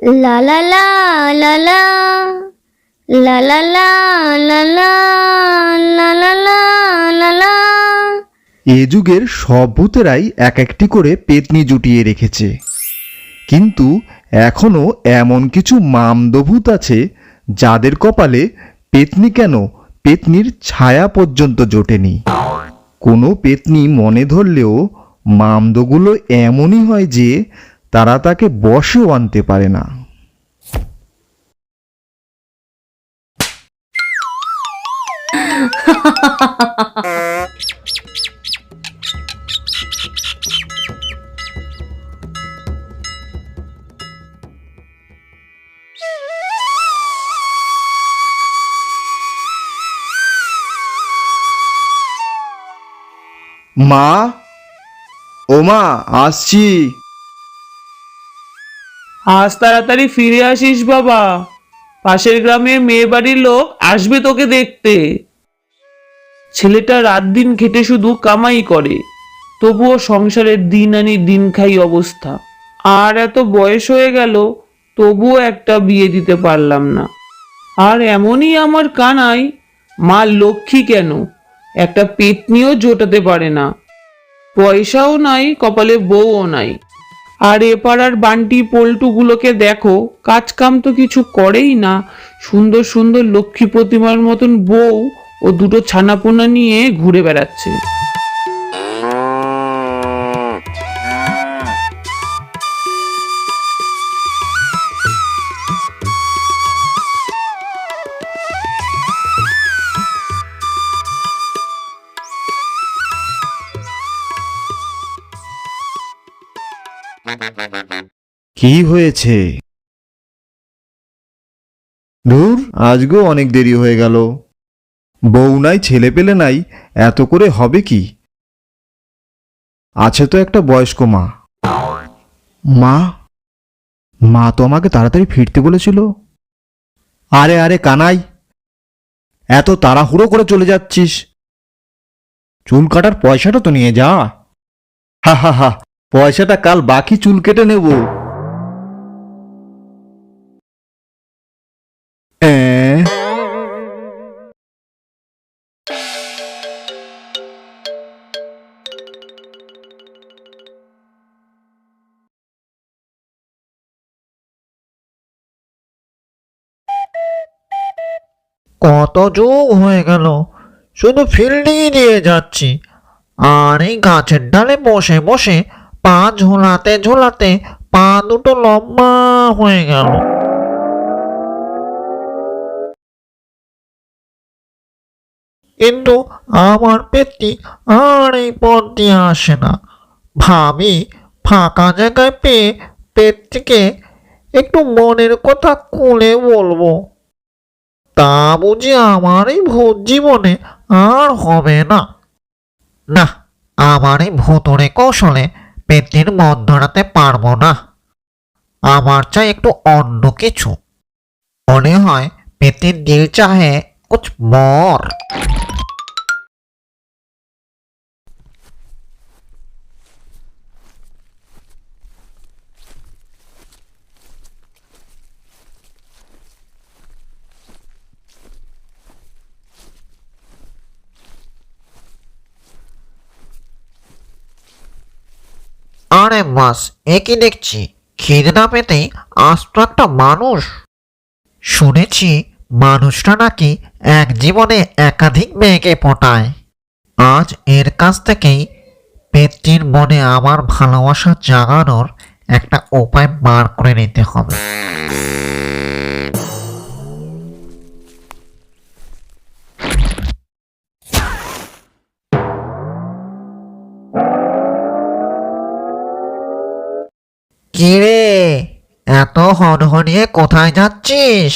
লা লা লা লা লা লা লা লা লা লা লা লা লা লা লা। এ যুগের সব ভূতেরাই এক একটি করে পেতনি জুটিয়ে রেখেছে, কিন্তু এখনো এমন কিছু মামদভূত আছে যাদের কপালে পেতনি কেন, পেতনির ছায়া পর্যন্ত জোটেনি। কোনো পেতনি মনে ধরলেও মামদগুলো এমনই হয় যে তারা তাকে বশেও আনতে পারে না। মা, ও মা, আসছি। আজ তাড়াতাড়ি ফিরে আসিস বাবা, পাশের গ্রামের মেয়ে বাড়ির লোক আসবে তোকে দেখতে। ছেলেটা রাত দিন খেটে শুধু কামাই করে, তবুও সংসারের দিন আনি দিন খাই অবস্থা। আর এত বয়স হয়ে গেল, তবুও একটা বিয়ে দিতে পারলাম না। আর এমনই আমার কানাই, মা লক্ষ্মী কেন একটা পেতনিও জোটাতে পারে না। পয়সাও নাই, কপালে বউও নাই। আর এ পাড়ার বান্টি পল্টুগুলোকে দেখো, কাজ কাম তো কিছু করেই না, সুন্দর সুন্দর লক্ষ্মী প্রতিমার মতন বউ ও দুটো ছানাপোনা নিয়ে ঘুরে বেড়াচ্ছে। কি হয়েছে? ধুর, আজকেও অনেক দেরি হয়ে গেল। বউ নাই, ছেলে পেলে নাই, এত করে হবে কি? আছে তো একটা বয়স্ক মা। মা, মা তো আমাকে তাড়াতাড়ি ফিরতে বলেছিল। আরে আরে কানাই, এত তাড়াহুড়ো করে চলে যাচ্ছিস? চুল কাটার পয়সাটা তো নিয়ে যা। হা হা হা, পয়সাটা কাল বাকি চুল কেটে নেব। কত যুগ হয়ে গেল শুধু ফিল্ডিং দিয়ে যাচ্ছি, আর এই গাছের ডালে বসে বসে পা ঝোলাতে ঝোলাতে পা দুটো লম্বা হয়ে গেল। কিন্তু আমার পেটটি আর এই পথ দিয়ে আসে না। ভাবি ফাঁকা জায়গায় পেয়ে পেটটিকে একটু মনের কথা খুলে বলবো, তা বুঝি আমার এই ভূত জীবনে আর হবে না। না, আমার এই ভূতরে কৌশলে পেটটির মন ধরাতে পারবো না। আমার চাই একটু অন্য কিছু। মনে হয় পেটটির দিল চাহে কুছ মর। আরে বাস, এ কি দেখছি, খিদে না পেতেই আস্ত একটা মানুষ। শুনেছি মানুষটা নাকি এক জীবনে একাধিক মেয়েকে পটায়। আজ এর কাছ থেকেই পেটটির মনে আমার ভালোবাসা জাগানোর একটা উপায় বার করে নিতে হবে। কিরে, এত হনহনিয়ে কোথায় যাচ্ছিস?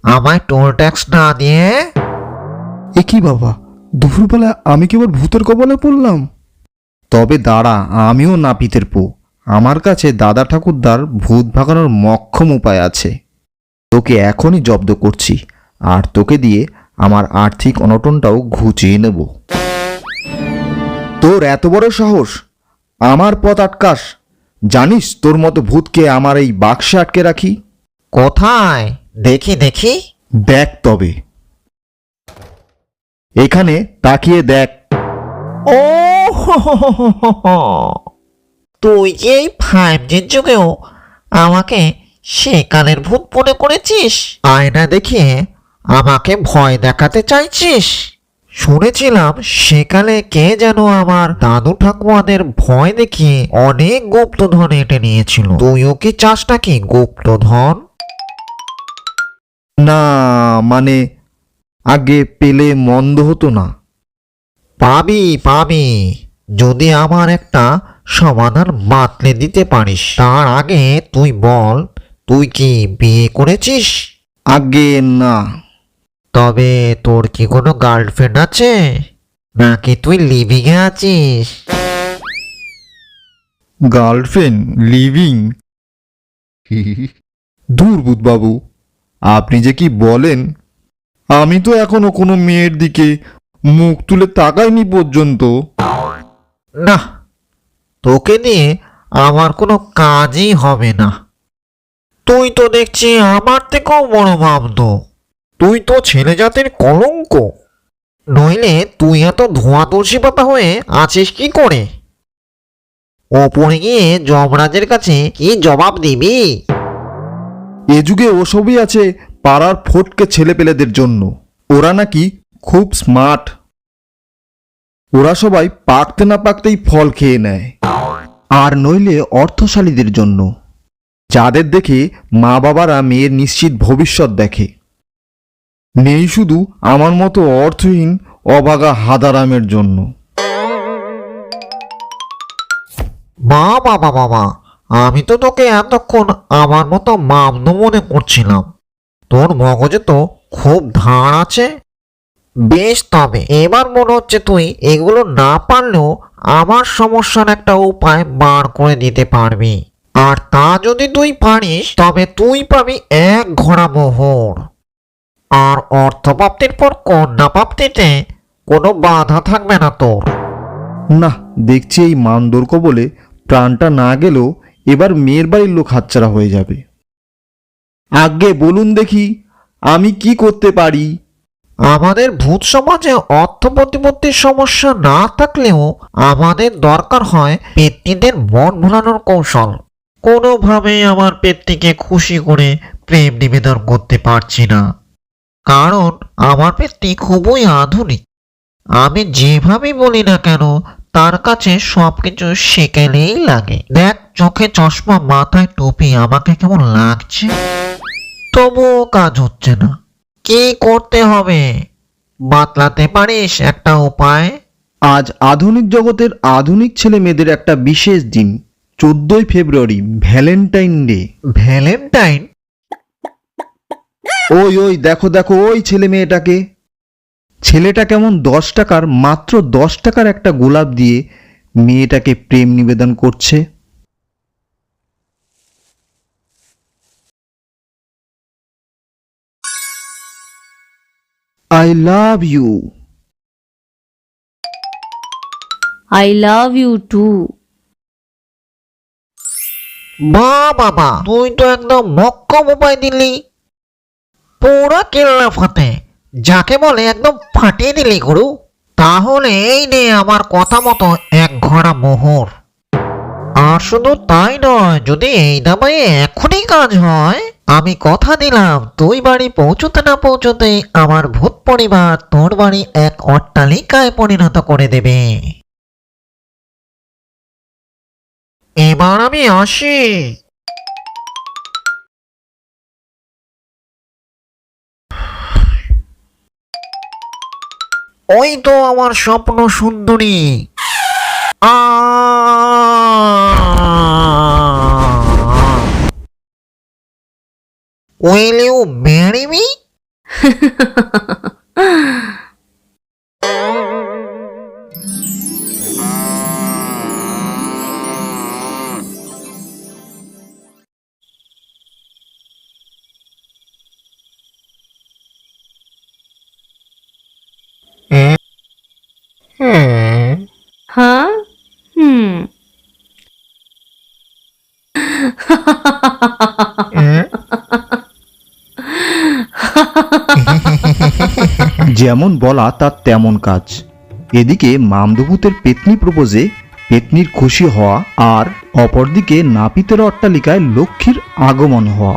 আমায় টোল ট্যাক্স না দিয়ে? এ কি বাবা, দুপুরবেলা আমি কেবল ভূতের কবলে পড়লাম? তবে দাঁড়া, আমিও নাপিতের পো। আমার কাছে দাদা ঠাকুরদার ভূত ভাগানোর মক্ষম উপায় আছে। তোকে এখনই জব্দ করছি, আর তোকে দিয়ে আমার আর্থিক অনটনটাও ঘুচিয়ে নেব। তোর এত বড় সাহস, আমার পথ আটকাস? জানিস তোর মতো ভূতকে আমার এই বাক্সে আটকে রাখি। কোথায়? দেখি দেখি। দেখ তবে, এখানে তাকিয়ে দেখ। ও হো হো হো হো হো হো। তুই কি এই 5G'র যুগেও আমাকে সেকালের ভূত মনে করেছিস? আয়না দেখিয়ে আমাকে ভয় দেখাতে চাইছিস? শুনেছিলাম সেকালে কে যেন আমার দাদু ঠাকুমাদের ভয় দেখিয়ে অনেক গুপ্তধন এঁটে নিয়েছিল। তুইও কি চাস নাকি গুপ্তধন? না, মানে আগে পেলে মন্দ হতো না। পাবি পাবি, যদি আমার একটা সমাধান বাতলে দিতে পারিস। তার আগে তুই বল, তুই কি বিয়ে করেছিস? আগে না। তবে তোর কি কোনো গার্লফ্রেন্ড আছে, নাকি তুই লিভিং এ আছিস? Girlfriend living? দুর্বুদ বাবু, আপনি যে কি বলেন! আমি তো এখনো কোনো মেয়ের দিকে মুখ তুলে তাকাইনি পর্যন্ত। না, তোকে দিয়ে আমার কোনো কাজই হবে না। তুই তো দেখছি আমার থেকেও বড় ভাবত। তুই তো ছেলে জাতির কলঙ্ক। নইলে তুই এত ধোঁয়া তুলসী পাতা হয়ে আছিস কি করে? ওপরে গিয়ে যমরাজের কাছে কি জবাব দিবি? এ যুগে ওসবই আছে পাড়ার ফটকে ছেলেপেলেদের জন্য। ওরা নাকি খুব স্মার্ট। ওরা সবাই পাকতে না পাকতেই ফল খেয়ে নেয়। আর নইলে অর্থশালীদের জন্য, যাদের দেখে মা বাবারা মেয়ের নিশ্চিত ভবিষ্যৎ দেখে। নেই শুধু আমার মতো অর্থহীন অভাগা হাদারামের জন্য। বাবা বাবা, আমি তো তোকে এতক্ষণ আমার মতো মামদো মনে করছিলাম। তোর মগজে তো খুব ধার আছে। বেশ, তবে এবার মনে হচ্ছে তুই এগুলো না পারলেও আমার সমস্যার একটা উপায় বার করে দিতে পারবি। আর তা যদি তুই পারিস, তবে তুই পাবি 1 ঘোড়া মোহর। আর অর্থপ্রাপ্তির পর কন্যা প্রাপ্তিতে কোনো বাধা থাকবে না তোর। না, দেখছি এই মান্দর কবলে প্রাণটা না গেলেও এবার মেয়ের বাড়ির লোক হাতছাড়া হয়ে যাবে। আগে বলুন দেখি, আমি কি করতে পারি? আমাদের ভূত সমাজে অর্থ প্রতিপত্তির সমস্যা না থাকলেও আমাদের দরকার হয় পেত্নীদের মন ভোলানোর কৌশল। কোনোভাবেই আমার পেত্নীকে খুশি করে প্রেম নিবেদন করতে পারছি না, কারণ আমার পেত্নী খুবই আধুনিক। আমি যেভাবেই বলি না কেন, তার কাছে সবকিছু সেকেলেই লাগে। দেখ, চোখে চশমা, মাথায় টুপি, আমাকে কেমন লাগছে। তবুও কাজ হচ্ছে না। কি করতে হবে? বাতলাতে পারিস একটা উপায়? আজ আধুনিক জগতের আধুনিক ছেলে মেয়েদের একটা বিশেষ দিন, 14ই ফেব্রুয়ারি, ভ্যালেন্টাইন ডে। ভ্যালেন্টাইন? ওই ওই দেখো দেখো ওই ছেলে মেয়েটাকে। ছেলেটা কেমন 10 টাকার, মাত্র 10 টাকার একটা গোলাপ দিয়ে মেয়েটাকে প্রেম নিবেদন করছে। I love you. I love you too. বাবা, তুই তো একদম মক্কম উপায় দিলি। পুরা কেল্লা ফাতে, যাকে বলে একদম ফাটিয়ে দিলি গুরু। তাহলে এই নে আমার কথা মতো 1 ঘোড়া মোহর। আর শুধু তাই নয়, যদি এই দামে এখনই কাজ হয়, আমি কথা দিলাম তুই বাড়ি পৌঁছতে না পৌঁছতেই আমার ভূত পরিবার তোর বাড়ি এক অট্টালিকায় পরিণত করে দেবে। এবার আমি আসি। ওই তো আমার স্বপ্ন সুন্দরী। Will you marry me? Huh? Hmm? যেমন বলা তার তেমন কাজ। এদিকে মামদভূতের পেতনি প্রপোজে পেতনির খুশি হওয়া, আর অপরদিকে নাপিতের অট্টালিকায় লক্ষ্মীর আগমন হওয়া।